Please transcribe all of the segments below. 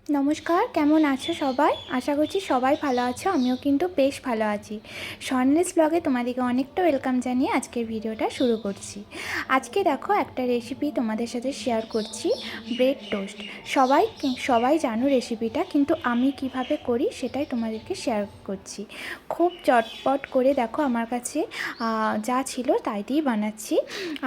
নমস্কার, কেমন আছো সবাই? আশা করছি সবাই ভালো আছো। আমিও কিন্তু বেশ ভালো আছি। স্বর্ণেস ব্লগে তোমাদেরকে অনেকটা ওয়েলকাম জানিয়ে আজকের ভিডিওটা শুরু করছি। আজকে দেখো একটা রেসিপি তোমাদের সাথে শেয়ার করছি, ব্রেড টোস্ট। সবাই জানো রেসিপিটা, কিন্তু আমি কিভাবে করি সেটাই তোমাদেরকে শেয়ার করছি। খুব চটপট করে দেখো, আমার কাছে যা ছিল তাই দিয়েই বানাচ্ছি।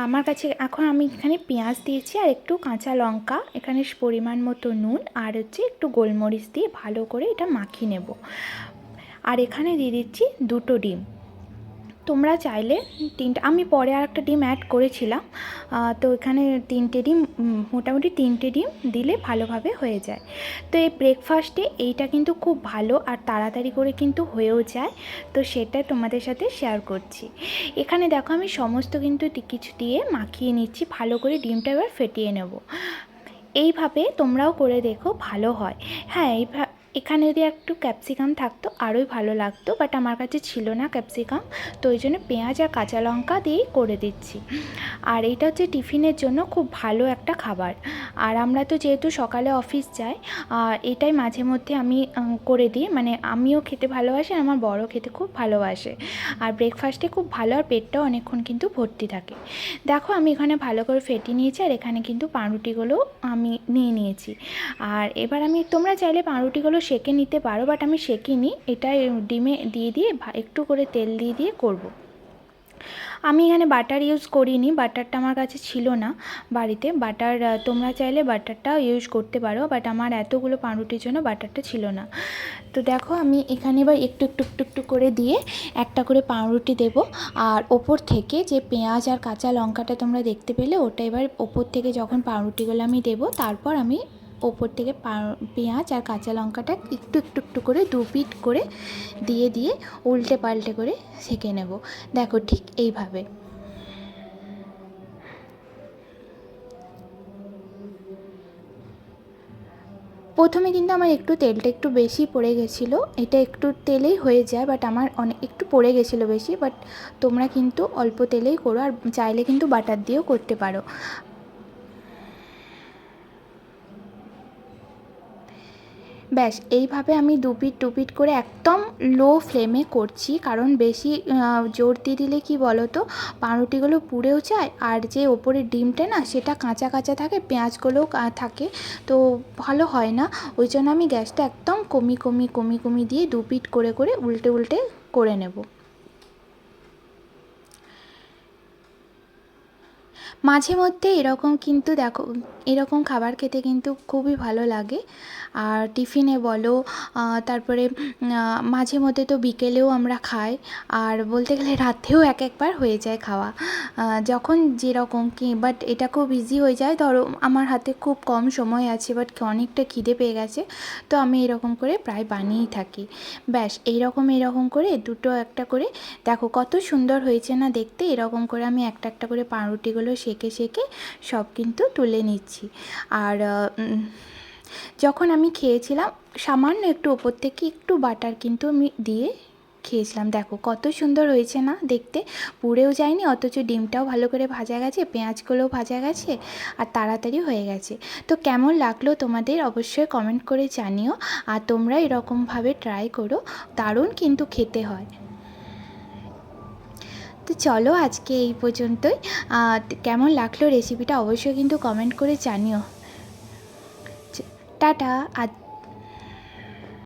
আমার কাছে এখন আমি এখানে পেঁয়াজ দিয়েছি আর একটু কাঁচা লঙ্কা, এখানে পরিমাণ মতো নুন আর একটু গোলমরিচ দিয়ে ভালো করে এটা মাখিয়ে নেব। আর এখানে দিয়ে দিচ্ছি 2টো ডিম। তোমরা চাইলে 3টে, আমি পরে আর একটা ডিম অ্যাড করেছিলাম, তো এখানে 3টে ডিম, মোটামুটি 3টে ডিম দিলে ভালোভাবে হয়ে যায়। তো এই ব্রেকফাস্টে এইটা কিন্তু খুব ভালো আর তাড়াতাড়ি করে কিন্তু হয়েও যায়, তো সেটা তোমাদের সাথে শেয়ার করছি। এখানে দেখো আমি সমস্ত কিন্তু কিছু দিয়ে মাখিয়ে নিচ্ছি ভালো করে, ডিমটা এবার ফেটিয়ে নেব। এইভাবে তোমরাও করে দেখো, ভালো হয়। হ্যাঁ, এখানে যদি একটু ক্যাপসিকাম থাকতো আরোই ভালো লাগতো, বাট আমার কাছে ছিল না ক্যাপসিকাম, তো ওই জন্য পেঁয়াজ আর কাঁচা লঙ্কা দিয়েই করে দিচ্ছি। আর এটা হচ্ছে টিফিনের জন্য খুব ভালো একটা খাবার। আর আমরা তো যেহেতু সকালে অফিস যাই, এটাই মাঝে মধ্যে আমি করে দিই, মানে আমিও খেতে ভালোবাসি আর আমার বড় খেতে খুব ভালোবাসে। আর ব্রেকফাস্টে খুব ভালো, আর পেটটাও অনেকক্ষণ কিন্তু ভর্তি থাকে। দেখো আমি এখানে ভালো করে ফেটিয়ে নিয়েছি, আর এখানে কিন্তু পাউরুটিগুলো আমি নিয়ে নিয়েছি। আর এবার তোমরা চাইলে পাউরুটিগুলো সেঁকে নিতে পারো, বাট আমি সেঁকিনি, এটা ডিমে দিয়ে দিয়ে একটু করে তেল দিয়ে দিয়ে করব। আমি এখানে বাটার ইউজ করিনি, বাটারটা আমার কাছে ছিল না বাড়িতে। বাটার তোমরা চাইলে বাটারটাও ইউজ করতে পারো, বাট আমার এতগুলো পাউরুটির জন্য বাটারটা ছিল না। তো দেখো আমি এখানে এবার একটু একটু একটু একটু করে দিয়ে একটা করে পাউরুটি দেব। আর ওপর থেকে যে পেঁয়াজ আর কাঁচা লঙ্কাটা তোমরা দেখতে পেলে, ওটা এবার ওপর থেকে যখন পাউরুটিগুলো আমি দেব, তারপর আমি ওপর থেকে পেঁয়াজ আর কাঁচা লঙ্কাটা একটু একটু একটু করে 2 পিট করে দিয়ে দিয়ে উল্টে পাল্টে করে সেঁকে নেব। দেখো ঠিক এইভাবে। প্রথমে কিন্তু আমার তেলটা একটু বেশি পড়ে গেছিলো, এটা একটু তেলেই হয়ে যায়, বাট আমার একটু পড়ে গেছিলো বেশি। বাট তোমরা কিন্তু অল্প তেলেই করো, আর চাইলে কিন্তু বাটার দিয়েও করতে পারো। ব্যাস এইভাবে আমি 2 পিট করে একদম লো ফ্লেমে করছি, কারণ বেশি জোর দিয়ে দিলে কি বলো তো, পাউরুটিগুলো পুড়েও যায়, আর যে ওপরের ডিমটা না সেটা কাঁচা কাঁচা থাকে, পেঁয়াজগুলোও থাকে, তো ভালো হয় না। ওই জন্য আমি গ্যাসটা একদম কমিয়ে দিয়ে 2 পিট করে করে উল্টে উল্টে করে নেব। মাঝে মধ্যে এরকম কিন্তু দেখো, এরকম খাবার খেতে কিন্তু খুবই ভালো লাগে। আর টিফিনে বলো, তারপরে মাঝে মধ্যে তো বিকেলেও আমরা খাই, আর বলতে গেলে রাতেও একবার হয়ে যায় খাওয়া, যখন যেরকম কি। বাট এটা খুব ইজি হয়ে যায়, ধরো আমার হাতে খুব কম সময় আছে, বাট অনেকটা খিদে পেয়ে গেছে, তো আমি এরকম করে প্রায় বানিয়েই থাকি। ব্যাস এরকম করে দুটো একটা করে, দেখো কত সুন্দর হয়েছে না দেখতে। এরকম করে আমি একটা একটা করে পাউরুটিগুলো সেঁকে সব কিন্তু তুলে নিচ্ছি। আর যখন আমি খেয়েছিলাম, সামান্য একটু ওপর থেকে একটু বাটার কিন্তু আমি দিয়ে খেয়েছিলাম। দেখো কত সুন্দর হয়েছে না দেখতে, পুড়েও যায়নি, অথচ ডিমটাও ভালো করে ভাজা গেছে, পেঁয়াজগুলোও ভাজা গেছে, আর তাড়াতাড়ি হয়ে গেছে। তো কেমন লাগলো তোমাদের অবশ্যই কমেন্ট করে জানিও, আর তোমরা এরকমভাবে ট্রাই করো, দারুণ কিন্তু খেতে হয়। তো চলো আজকে এই পর্যন্তই। কেমন লাগলো রেসিপিটা অবশ্যই কিন্তু কমেন্ট করে জানিও। টাটা।